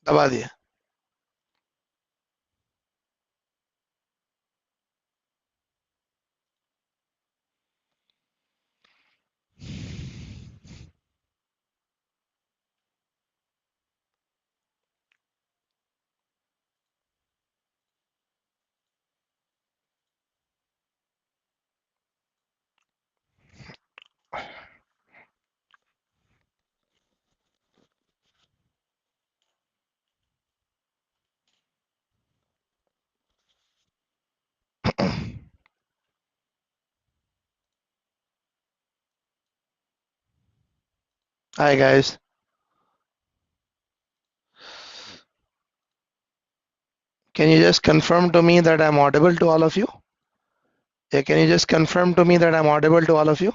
दबा दिया। Hi guys. Can you just confirm to me that I'm audible to all of you? Yeah, can you just confirm to me that I'm audible to all of you?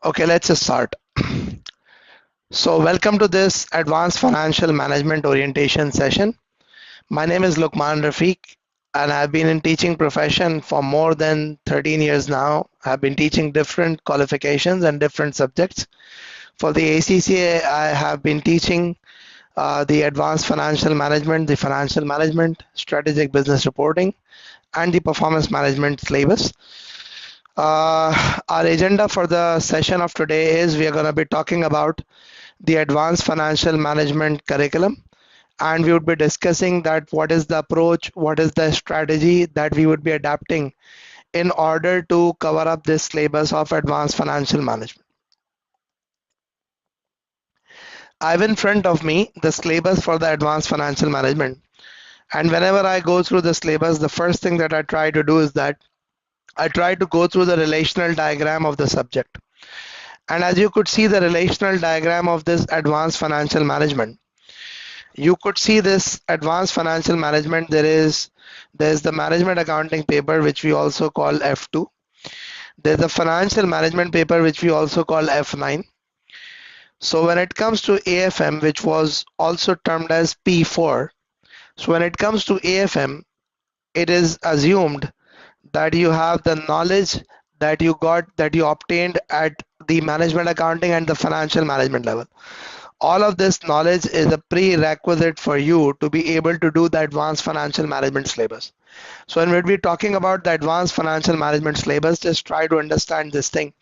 Okay, let's just start. So welcome to this advanced financial management orientation session. My name is Luqman Rafiq and I've been in teaching profession for more than 13 years now. I've been teaching different qualifications and different subjects. For the ACCA, I have been teaching the advanced financial management, the financial management, strategic business reporting, and the performance management syllabus. Our agenda for the session of today is we are going to be talking about the advanced financial management curriculum, and we would be discussing that what is the approach, what is the strategy that we would be adapting in order to cover up this syllabus of advanced financial management. I have in front of me the syllabus for the advanced financial management, and whenever I go through the syllabus, the first thing that I try to do is that I try to go through the relational diagram of the subject. And as you could see the relational diagram of this advanced financial management, you could see this advanced financial management. There's the management accounting paper, which we also call F2. There's the financial management paper, which we also call F9. So when it comes to AFM, which was also termed as P4, so when it comes to AFM, it is assumed that you have the knowledge that you obtained at the management accounting and the financial management level. All of this knowledge is a prerequisite for you to be able to do the advanced financial management syllabus. So when we're talking about the advanced financial management syllabus, just try to understand this thing,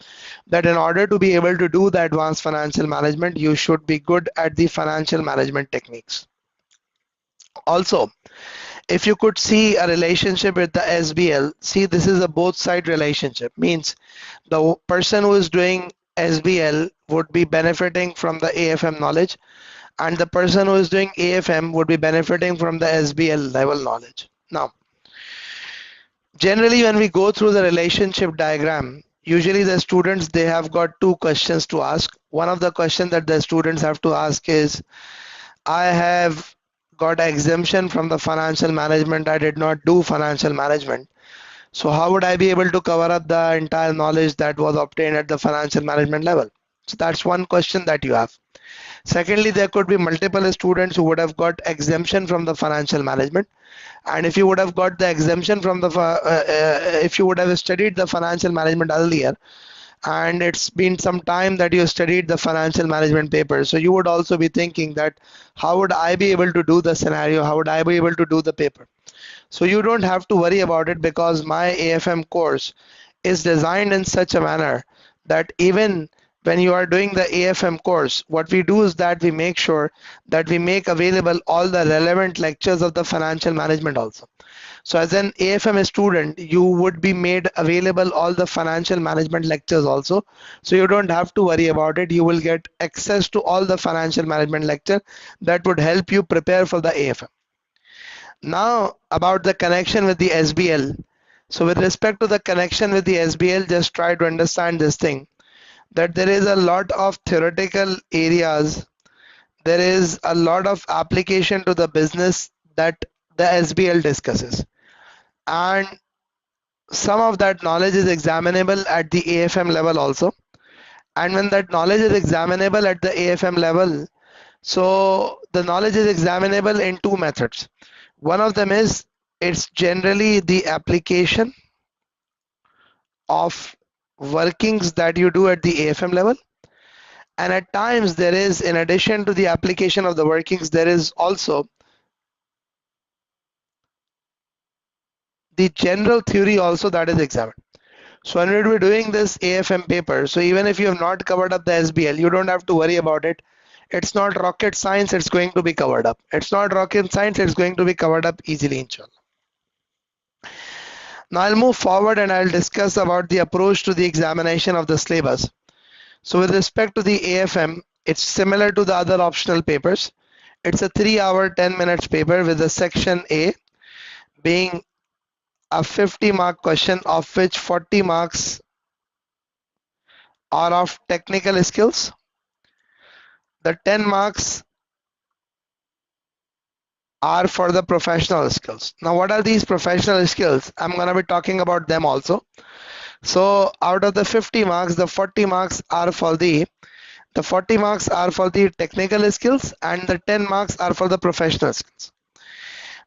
that in order to be able to do the advanced financial management, you should be good at the financial management techniques. Also, if you could see a relationship with the SBL, see, this is a both side relationship, means the person who is doing SBL would be benefiting from the AFM knowledge, and the person who is doing AFM would be benefiting from the SBL level knowledge. Now, generally when we go through the relationship diagram, usually the students, they have got two questions to ask. One of the questions that the students have to ask is, I have got an exemption from the financial management. I did not do financial management. So how would I be able to cover up the entire knowledge that was obtained at the financial management level? So that's one question that you have. Secondly, there could be multiple students who would have got exemption from the financial management. And if you would have got the exemption from the, if you would have studied the financial management earlier, and it's been some time that you studied the financial management paper. So you would also be thinking that how would I be able to do the scenario? How would I be able to do the paper? So you don't have to worry about it because my AFM course is designed in such a manner that even when you are doing the AFM course, what we do is that we make sure that we make available all the relevant lectures of the financial management also. So as an AFM student, you would be made available all the financial management lectures also. So you don't have to worry about it. You will get access to all the financial management lecture that would help you prepare for the AFM. Now about the connection with the SBL. So with respect to the connection with the SBL, just try to understand this thing, that there is a lot of theoretical areas, there is a lot of application to the business that the SBL discusses. And some of that knowledge is examinable at the AFM level also. And when that knowledge is examinable at the AFM level, so the knowledge is examinable in two methods. One of them is it's generally the application of workings that you do at the AFM level. And at times there is, in addition to the application of the workings, there is also the general theory also that is examined. So when we're doing this AFM paper, so even if you have not covered up the SBL, you don't have to worry about it. It's not rocket science, it's going to be covered up. It's not rocket science, it's going to be covered up easily, inshallah. Now I'll move forward and I'll discuss about the approach to the examination of the syllabus. So with respect to the AFM, it's similar to the other optional papers. It's a 3-hour 10 minutes paper with the section A being a 50-mark question, of which 40 marks are of technical skills. The 10 marks are for the professional skills. Now what are these professional skills? I'm going to be talking about them also. So out of the 50 marks, the 40 marks are for the 40 marks are for the technical skills and the 10 marks are for the professional skills.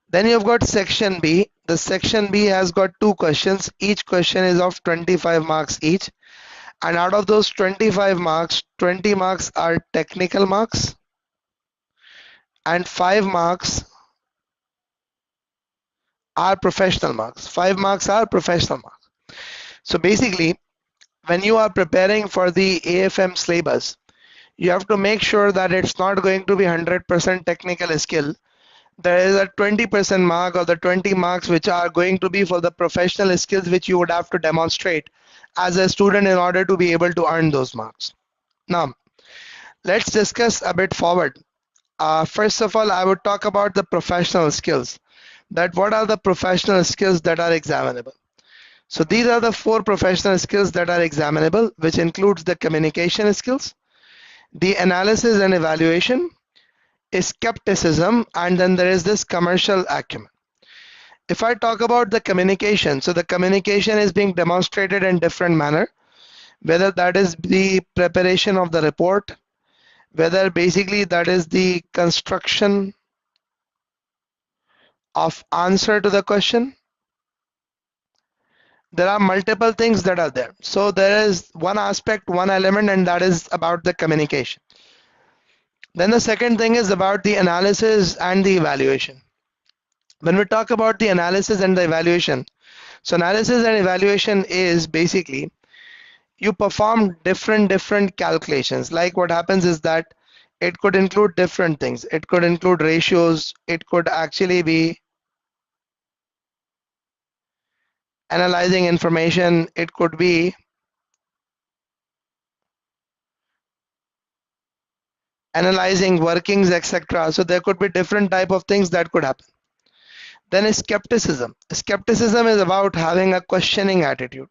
Then you've got section B. The section B has got two questions. Each question is of 25 marks each. And out of those 25 marks, 20 marks are technical marks and 5 marks are professional marks. 5 marks are professional marks. So basically, when you are preparing for the AFM syllabus, you have to make sure that it's not going to be 100% technical skill. There is a 20% mark or the 20 marks which are going to be for the professional skills which you would have to demonstrate as a student in order to be able to earn those marks. Now, let's discuss a bit forward. First of all, I would talk about the professional skills. That what are the professional skills that are examinable? So these are the 4 professional skills that are examinable, which includes the communication skills, the analysis and evaluation, skepticism, and then there is this commercial acumen. If I talk about the communication, so the communication is being demonstrated in different manner, whether that is the preparation of the report, whether basically that is the construction of answer to the question. There are multiple things that are there. So there is one aspect, one element, and that is about the communication. Then the second thing is about the analysis and the evaluation. When we talk about the analysis and the evaluation, so analysis and evaluation is basically you perform different calculations. Like what happens is that it could include different things. It could include ratios. It could actually be analyzing information. It could be analyzing workings, etc. So there could be different type of things that could happen. Then is skepticism. Skepticism is about having a questioning attitude.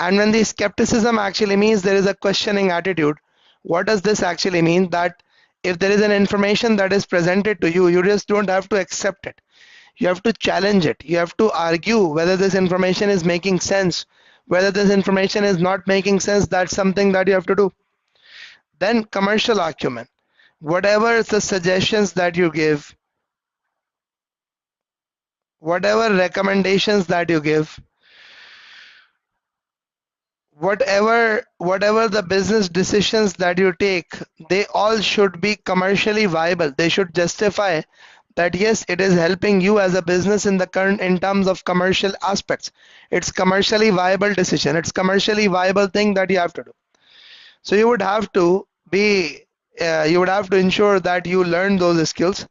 And when the skepticism actually means there is a questioning attitude, what does this actually mean? That if there is an information that is presented to you, you just don't have to accept it. You have to challenge it. You have to argue whether this information is making sense, whether this information is not making sense. That's something that you have to do. Then commercial acumen. Whatever the suggestions that you give, whatever recommendations that you give, whatever the business decisions that you take, they all should be commercially viable. They should justify that yes, it is helping you as a business in the current, in terms of commercial aspects. It's commercially viable decision, it's commercially viable thing that you have to do. So you would have to be you would have to ensure that you learn those skills,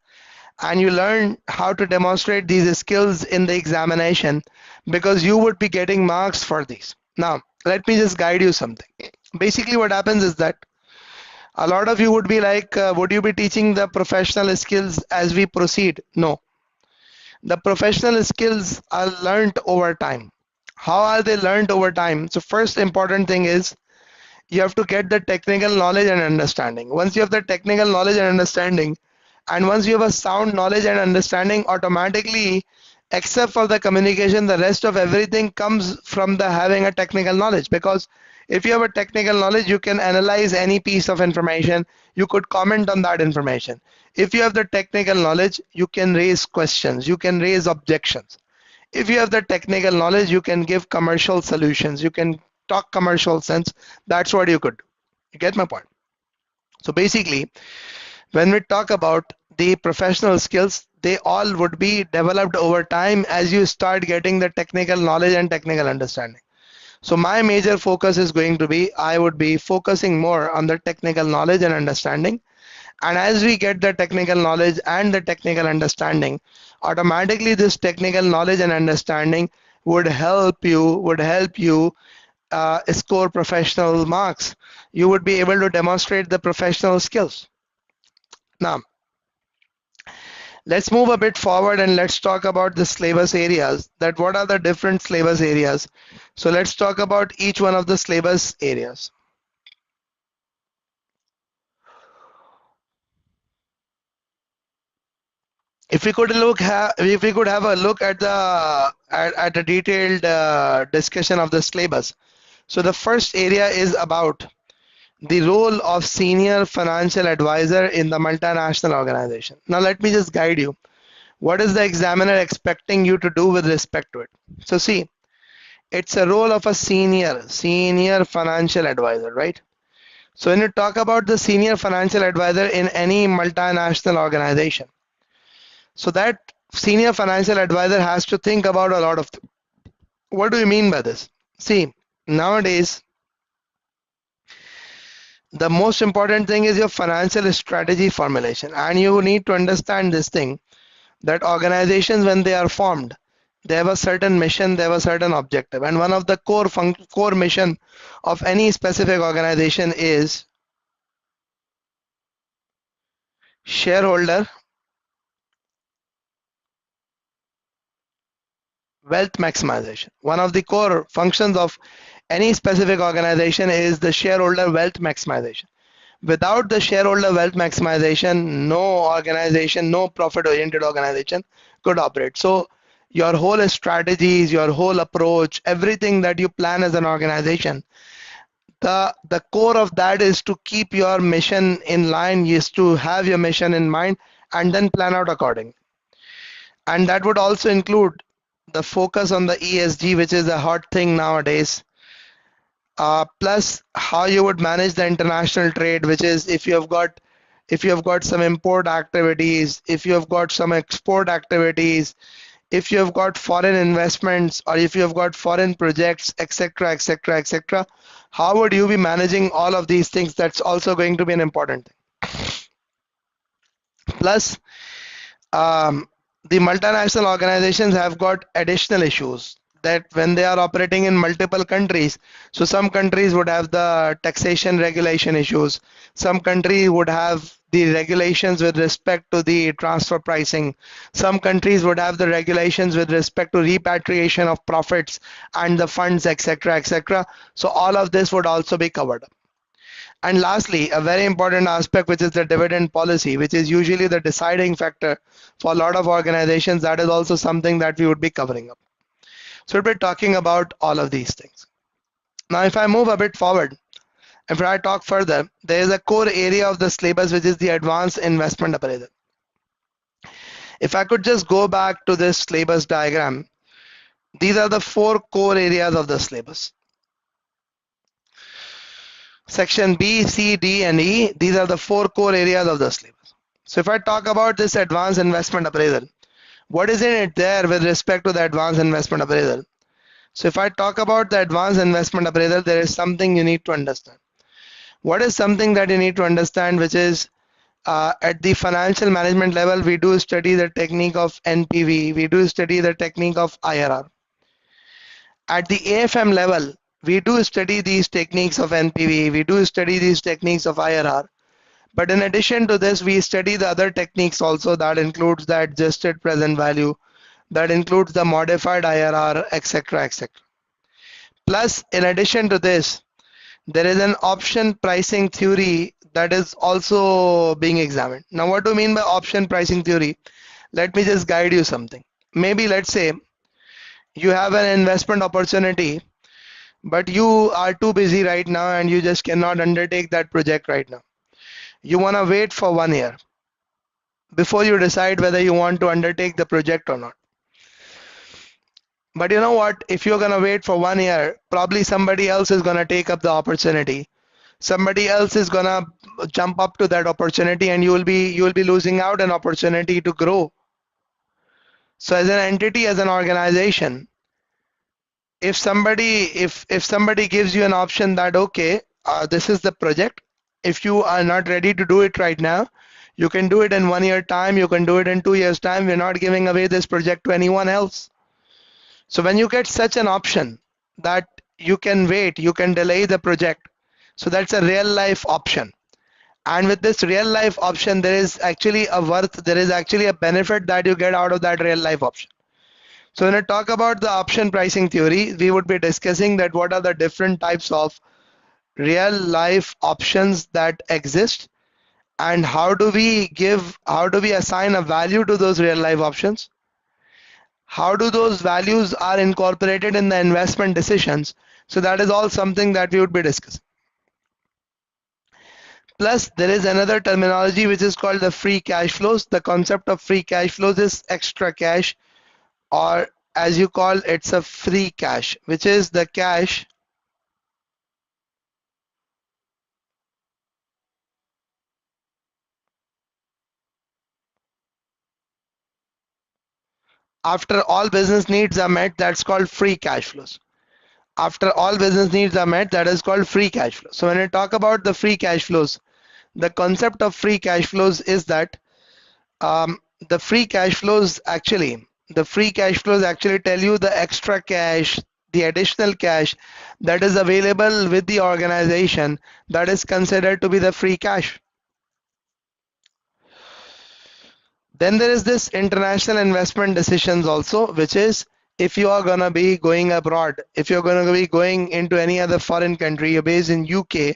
and you learn how to demonstrate these skills in the examination, because you would be getting marks for these. Now let me just guide you something. Basically what happens is that a lot of you would be like, would you be teaching the professional skills as we proceed? No, the professional skills are learnt over time. How are they learnt over time? So first important thing is you have to get the technical knowledge and understanding. Once you have the technical knowledge and understanding, and once you have a sound knowledge and understanding, automatically, except for the communication, the rest of everything comes from the having a technical knowledge. Because if you have a technical knowledge, you can analyze any piece of information, you could comment on that information. If you have the technical knowledge, you can raise questions, you can raise objections. If you have the technical knowledge, you can give commercial solutions, you can talk commercial sense. That's what you could do. You get my point? So basically, when we talk about the professional skills, they all would be developed over time as you start getting the technical knowledge and technical understanding. So my major focus is going to be, I would be focusing more on the technical knowledge and understanding. And as we get the technical knowledge and the technical understanding, automatically this technical knowledge and understanding would help you score professional marks. You would be able to demonstrate the professional skills. Now, let's move a bit forward and let's talk about the syllabus areas. That what are the different syllabus areas? So let's talk about each one of the syllabus areas. If we could have a look at a detailed discussion of the syllabus. So the first area is about the role of senior financial advisor in the multinational organization. Now let me just guide you. What is the examiner expecting you to do with respect to it? So see, it's a role of a senior financial advisor, right? So when you talk about the senior financial advisor in any multinational organization, so that senior financial advisor has to think about a lot of things. What do you mean by this? See, nowadays, the most important thing is your financial strategy formulation, and you need to understand this thing, that organizations, when they are formed, they have a certain mission, they have a certain objective, and one of the core mission of any specific organization is shareholder wealth maximization. One of the core functions of any specific organization is the shareholder wealth maximization. Without the shareholder wealth maximization, no organization, no profit oriented organization could operate. So your whole strategies, your whole approach, everything that you plan as an organization, the core of that is to keep your mission in line, is to have your mission in mind and then plan out accordingly. And that would also include the focus on the ESG, which is a hot thing nowadays. Plus how you would manage the international trade, which is if you have got some import activities, if you have got some export activities, if you have got foreign investments, or if you have got foreign projects, etc., etc., etc. How would you be managing all of these things? That's also going to be an important thing. Plus, the multinational organizations have got additional issues, that when they are operating in multiple countries, so some countries would have the taxation regulation issues, some countries would have the regulations with respect to the transfer pricing, some countries would have the regulations with respect to repatriation of profits and the funds, etc., etc. So all of this would also be covered up. And lastly, a very important aspect, which is the dividend policy, which is usually the deciding factor for a lot of organizations. That is also something that we would be covering up. So we'll be talking about all of these things. Now, if I move a bit forward, if I talk further, there is a core area of the syllabus, which is the advanced investment appraisal. If I could just go back to this syllabus diagram, these are the four core areas of the syllabus. Section B, C, D, and E, these are the four core areas of the syllabus. So if I talk about this advanced investment appraisal, what is in it there with respect to the advanced investment appraisal? So if I talk about the advanced investment appraisal, there is something you need to understand. What is something that you need to understand, which is at the financial management level, we do study the technique of NPV, we do study the technique of IRR. At the AFM level, we do study these techniques of NPV, we do study these techniques of IRR. But in addition to this, we study the other techniques also. That includes the adjusted present value, that includes the modified IRR, etc., etc. Plus, in addition to this, there is an option pricing theory that is also being examined. Now, what do you mean by option pricing theory? Let me just guide you something. Maybe let's say you have an investment opportunity, but you are too busy right now and you just cannot undertake that project right now. You want to wait for 1 year before you decide whether you want to undertake the project or not. But you know what? If you're going to wait for 1 year, probably somebody else is going to take up the opportunity. Somebody else is going to jump up to that opportunity, and you will be losing out an opportunity to grow. So as an entity, as an organization, if somebody gives you an option that, okay, this is the project, if you are not ready to do it right now, you can do it in 1 year time, you can do it in 2 years time. We're not giving away this project to anyone else. So when you get such an option that you can wait, you can delay the project, so that's a real life option. And with this real life option, there is actually a worth, there is actually a benefit that you get out of that real life option. So when I talk about the option pricing theory, we would be discussing that what are the different types of real life options that exist, and how do we assign a value to those real life options? How do those values are incorporated in the investment decisions? So that is all something that we would be discussing. Plus, there is another terminology which is called the free cash flows. The concept of free cash flows is extra cash, or as you call it's a free cash, which is the cash after all business needs are met. That's called free cash flows. After all business needs are met, that is called free cash flow. So when I talk about the free cash flows, the concept of free cash flows is that the free cash flows actually tell you the extra cash, the additional cash that is available with the organization, that is considered to be the free cash. Then there is this international investment decisions also, which is if you are going to be going abroad, if you're going to be going into any other foreign country, you're based in UK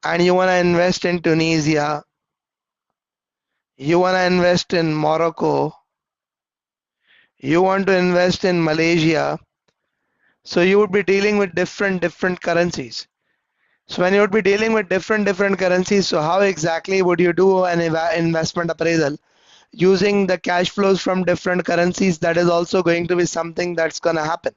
and you want to invest in Tunisia, you want to invest in Morocco, you want to invest in Malaysia, so you would be dealing with different currencies. So when you would be dealing with different currencies, so how exactly would you do an investment appraisal using the cash flows from different currencies? That is also going to be something that's going to happen.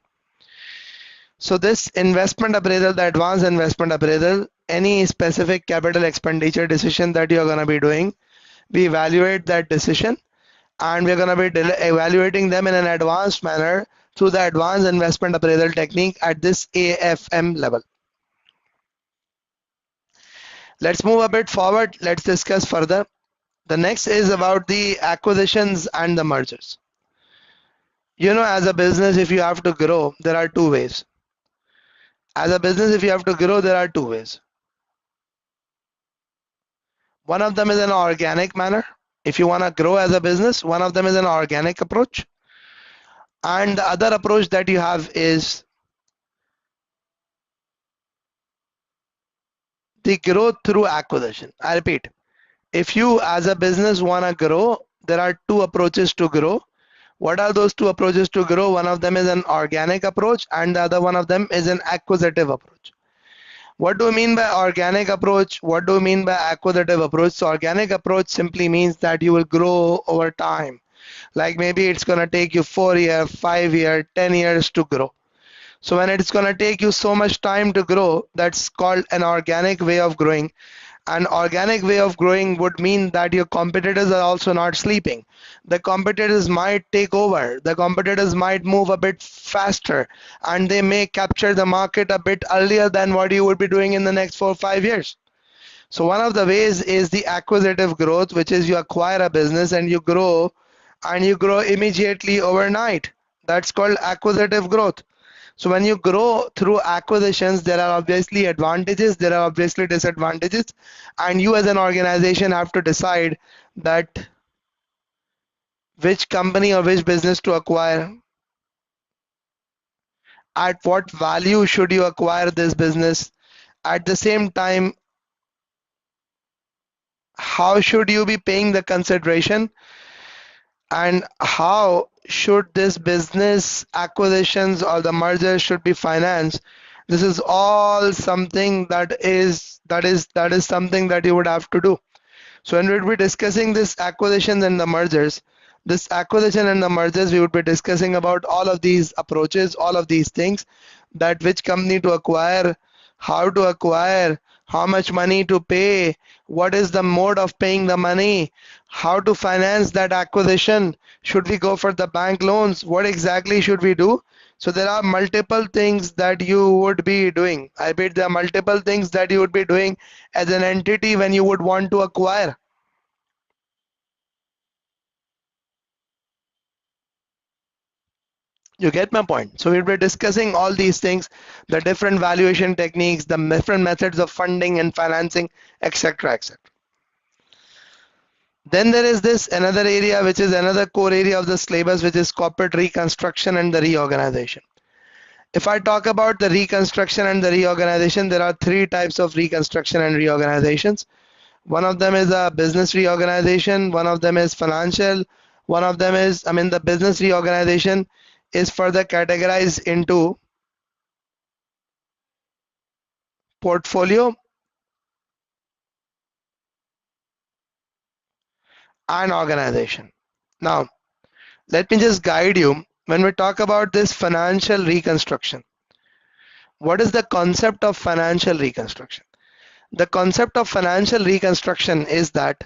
So this investment appraisal, the advanced investment appraisal, any specific capital expenditure decision that you're going to be doing, we evaluate that decision, and we're going to be evaluating them in an advanced manner through the advanced investment appraisal technique at this AFM level. Let's move a bit forward. Let's discuss further. The next is about the acquisitions and the mergers. You know, as a business, if you have to grow, there are two ways. As a business, if you have to grow, there are two ways. One of them is an organic manner. If you want to grow as a business, one of them is an organic approach. And the other approach that you have is the growth through acquisition. I repeat, if you as a business want to grow, there are two approaches to grow. What are those two approaches to grow? One of them is an organic approach and the other one of them is an acquisitive approach. What do we mean by organic approach? What do we mean by acquisitive approach? So organic approach simply means that you will grow over time. Like maybe it's going to take you 4 year, 5 year, 10 years to grow. So when it's going to take you so much time to grow, that's called an organic way of growing. An organic way of growing would mean that your competitors are also not sleeping. The competitors might take over, the competitors might move a bit faster, and they may capture the market a bit earlier than what you would be doing in the next 4 or 5 years. So one of the ways is the acquisitive growth, which is you acquire a business and you grow immediately overnight. That's called acquisitive growth. So when you grow through acquisitions, there are obviously advantages, there are obviously disadvantages, and you as an organization have to decide that which company or which business to acquire, at what value should you acquire this business, at the same time, how should you be paying the consideration, and how should this business acquisitions or the merger should be financed. This is all something that is something that you would have to do. So when we'll be discussing this acquisitions and the mergers, this acquisition and the mergers, we would be discussing about all of these approaches, all of these things, that which company to acquire, how to acquire, how much money to pay, what is the mode of paying the money, how to finance that acquisition, should we go for the bank loans, what exactly should we do? So there are multiple things that you would be doing. I bet there are multiple things that you would be doing as an entity when you would want to acquire. You get my point. So we'll be discussing all these things, the different valuation techniques, the different methods of funding and financing, etc., etc. Then there is this another area, which is another core area of the syllabus, which is corporate reconstruction and the reorganization. If I talk about the reconstruction and the reorganization, there are three types of reconstruction and reorganizations. One of them is a business reorganization, one of them is financial, one of them is, the business reorganization is further categorized into portfolio and organization. Now, let me just guide you. When we talk about this financial reconstruction, what is the concept of financial reconstruction? The concept of financial reconstruction is that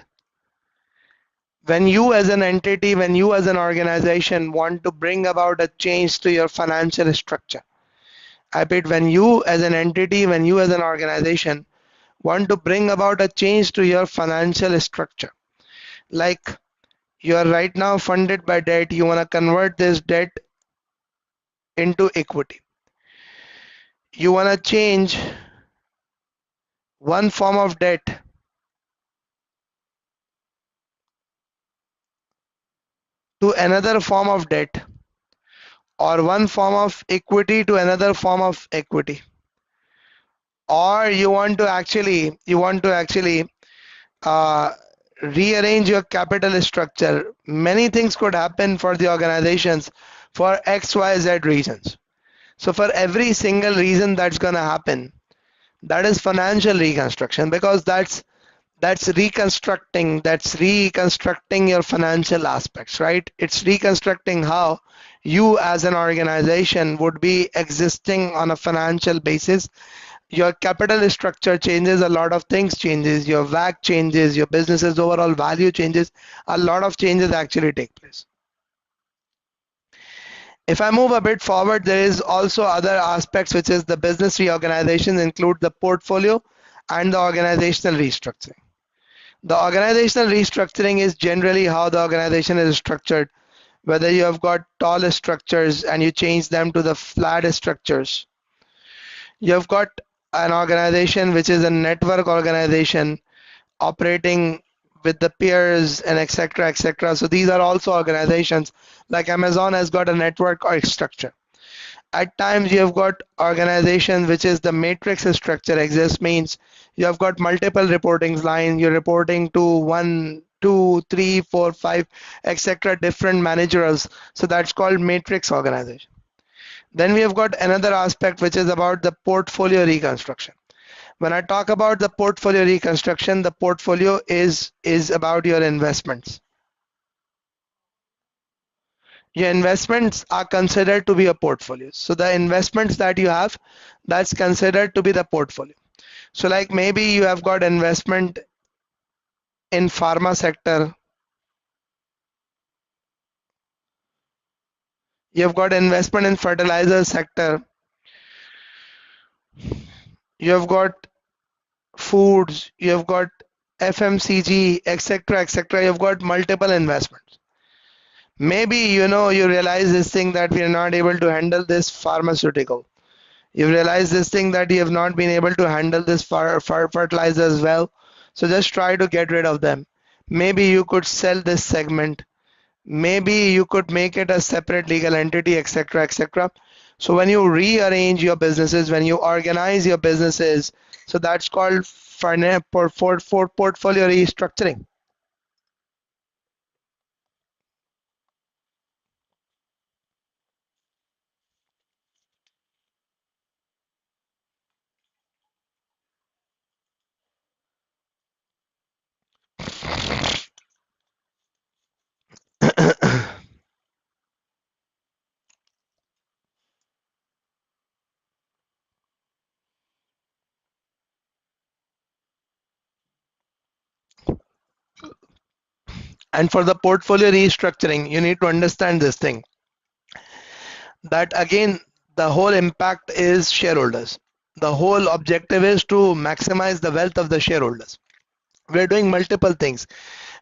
when you as an entity, when you as an organization want to bring about a change to your financial structure, I bet when you as an entity, when you as an organization want to bring about a change to your financial structure, like you are right now funded by debt, you want to convert this debt into equity. You want to change one form of debt to another form of debt, or one form of equity to another form of equity, or you want to actually uh, rearrange your capital structure. Many things could happen for the organizations for XYZ reasons. So for every single reason that's going to happen, that is financial reconstruction, because that's reconstructing your financial aspects, right? It's reconstructing how you as an organization would be existing on a financial basis. Your capital structure changes, a lot of things changes, your WAC changes, your business's overall value changes, a lot of changes actually take place. If I move a bit forward, there is also other aspects, which is the business reorganization include the portfolio and the organizational restructuring. The organizational restructuring is generally how the organization is structured, whether you have got tall structures and you change them to the flat structures. You have got an organization which is a network organization operating with the peers and etc., etc. So these are also organizations, like Amazon has got a network or structure. At times you have got organization which is the matrix structure exists, means you have got multiple reporting lines, you're reporting to 1, 2, 3, 4, 5, etc., different managers. So that's called matrix organization. Then we have got another aspect which is about the portfolio reconstruction. When I talk about the portfolio reconstruction, the portfolio is about your investments. Your investments are considered to be a portfolio. So the investments that you have, that's considered to be the portfolio. So like maybe you have got investment in pharma sector, you have got investment in fertilizer sector, you have got foods, you have got FMCG, etc., etc. You've got multiple investments. Maybe you realize this thing that we are not able to handle this pharmaceutical. You realize this thing that you have not been able to handle this fertilizer as well. So just try to get rid of them. Maybe you could sell this segment. Maybe you could make it a separate legal entity, etc., etc. So when you rearrange your businesses, when you organize your businesses, so that's called portfolio restructuring. And for the portfolio restructuring, you need to understand this thing, that again, the whole impact is shareholders. The whole objective is to maximize the wealth of the shareholders. We're doing multiple things.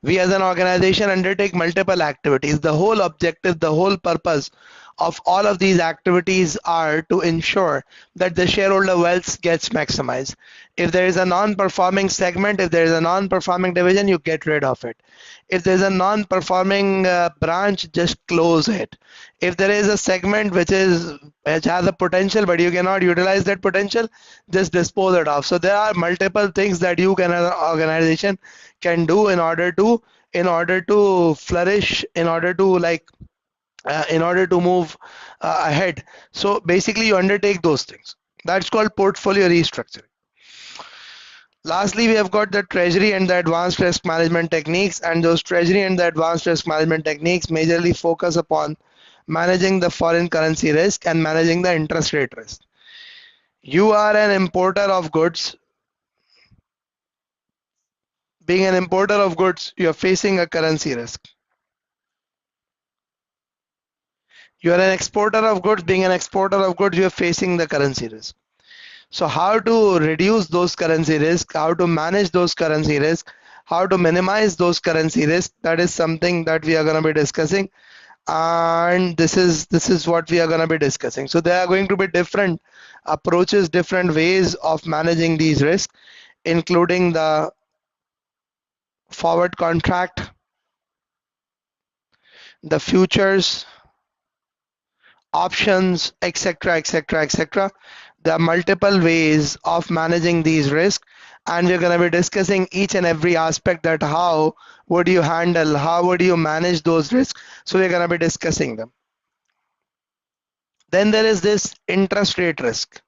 We as an organization undertake multiple activities. The whole objective, the whole purpose of all of these activities are to ensure that the shareholder wealth gets maximized. If there is a non-performing segment, if there is a non-performing division, you get rid of it. If there's a non-performing branch, just close it. If there is a segment which has a potential but you cannot utilize that potential, just dispose it off. So there are multiple things that you can, as an organization, can do in order to flourish, in order to move ahead. So basically you undertake those things. That's called portfolio restructuring. Lastly, we have got the treasury and the advanced risk management techniques, and those treasury and the advanced risk management techniques majorly focus upon managing the foreign currency risk and managing the interest rate risk. You are an importer of goods. Being an importer of goods, you are facing a currency risk. You are an exporter of goods. Being an exporter of goods, you are facing the currency risk. So how to reduce those currency risks, how to manage those currency risks, how to minimize those currency risks, that is something that we are going to be discussing. And this is what we are going to be discussing. So there are going to be different approaches, different ways of managing these risks, including the forward contract, the futures, options, etc., etc., etc. There are multiple ways of managing these risks, and we're going to be discussing each and every aspect, that how would you handle, how would you manage those risks. So we're going to be discussing them. Then there is this interest rate risk.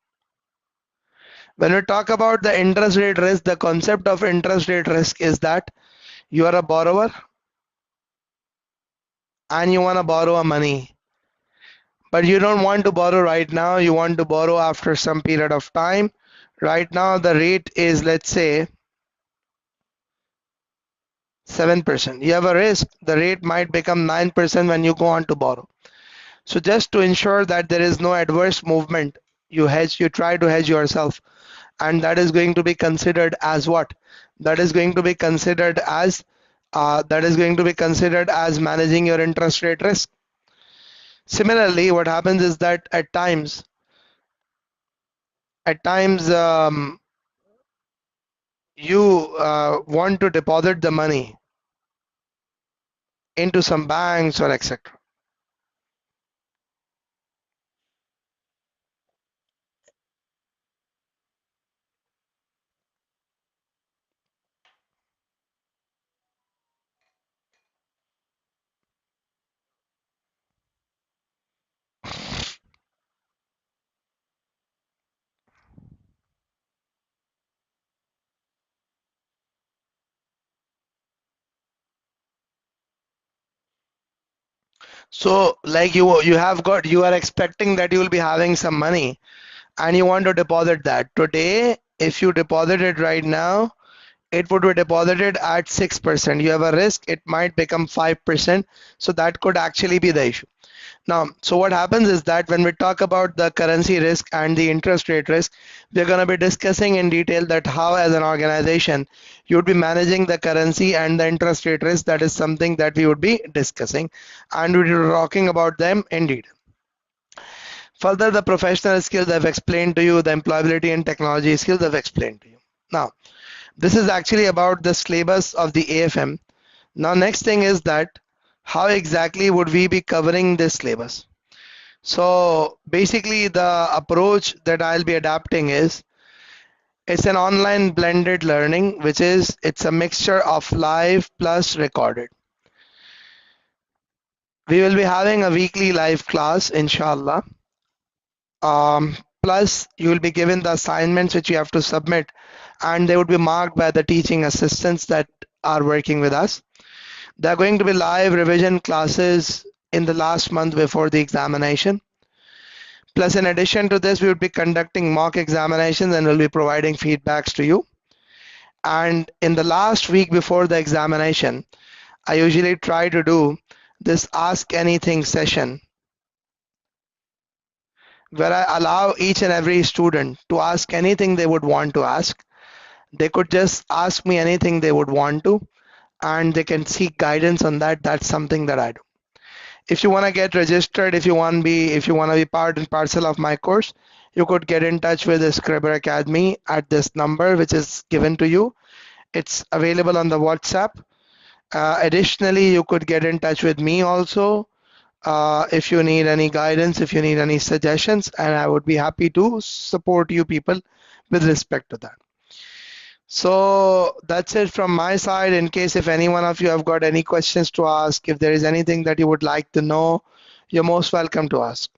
When we talk about the interest rate risk, the concept of interest rate risk is that you are a borrower and you want to borrow a money, but you don't want to borrow right now, you want to borrow after some period of time. Right now the rate is, let's say, 7%. You have a risk the rate might become 9% when you go on to borrow. So just to ensure that there is no adverse movement, you try to hedge yourself, and that is going to be considered as what? That is going to be considered as managing your interest rate risk. Similarly, what happens is that at times you want to deposit the money into some banks or etc. So like you are expecting that you will be having some money and you want to deposit that. Today, if you deposit it right now, it would be deposited at 6%. You have a risk, it might become 5%. So that could actually be the issue. Now, so what happens is that when we talk about the currency risk and the interest rate risk, we're going to be discussing in detail that how as an organization you would be managing the currency and the interest rate risk. That is something that we would be discussing and we will be talking about them in detail. Further, the professional skills I've explained to you, the employability and technology skills I've explained to you. Now, this is actually about the syllabus of the AFM. Now, next thing is that how exactly would we be covering this syllabus? So basically the approach that I'll be adapting is it's an online blended learning, which is it's a mixture of live plus recorded. We will be having a weekly live class, inshallah. Plus you will be given the assignments which you have to submit and they would be marked by the teaching assistants that are working with us. There are going to be live revision classes in the last month before the examination. Plus, in addition to this, we would be conducting mock examinations and we'll be providing feedbacks to you. And in the last week before the examination, I usually try to do this Ask Anything session where I allow each and every student to ask anything they would want to ask. They could just ask me anything they would want to, and they can seek guidance on that. That's something that I do. If you want to get registered, if you want to be part and parcel of my course, you could get in touch with the Escribir Academy at this number which is given to you. It's available on the WhatsApp. Additionally, you could get in touch with me also if you need any guidance, if you need any suggestions, and I would be happy to support you people with respect to that. So that's it from my side. In case if any one of you have got any questions to ask, if there is anything that you would like to know, you're most welcome to ask.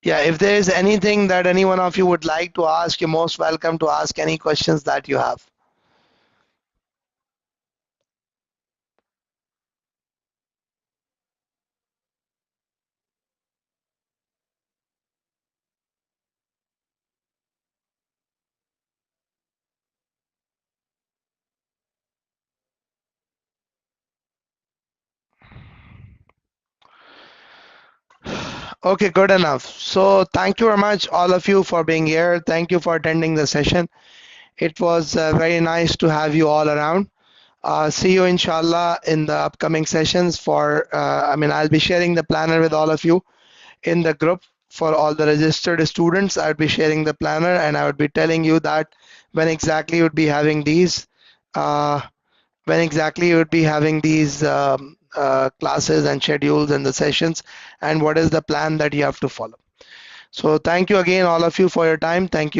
Yeah, if there is anything that any one of you would like to ask, you're most welcome to ask any questions that you have. Okay, good enough. So thank you very much, all of you, for being here. Thank you for attending the session. It was very nice to have you all around. See you inshallah in the upcoming sessions I'll be sharing the planner with all of you in the group for all the registered students. I would be sharing the planner and I would be telling you that when exactly you would be having these uh, classes and schedules and the sessions and what is the plan that you have to follow. So thank you again all of you for your time. Thank you.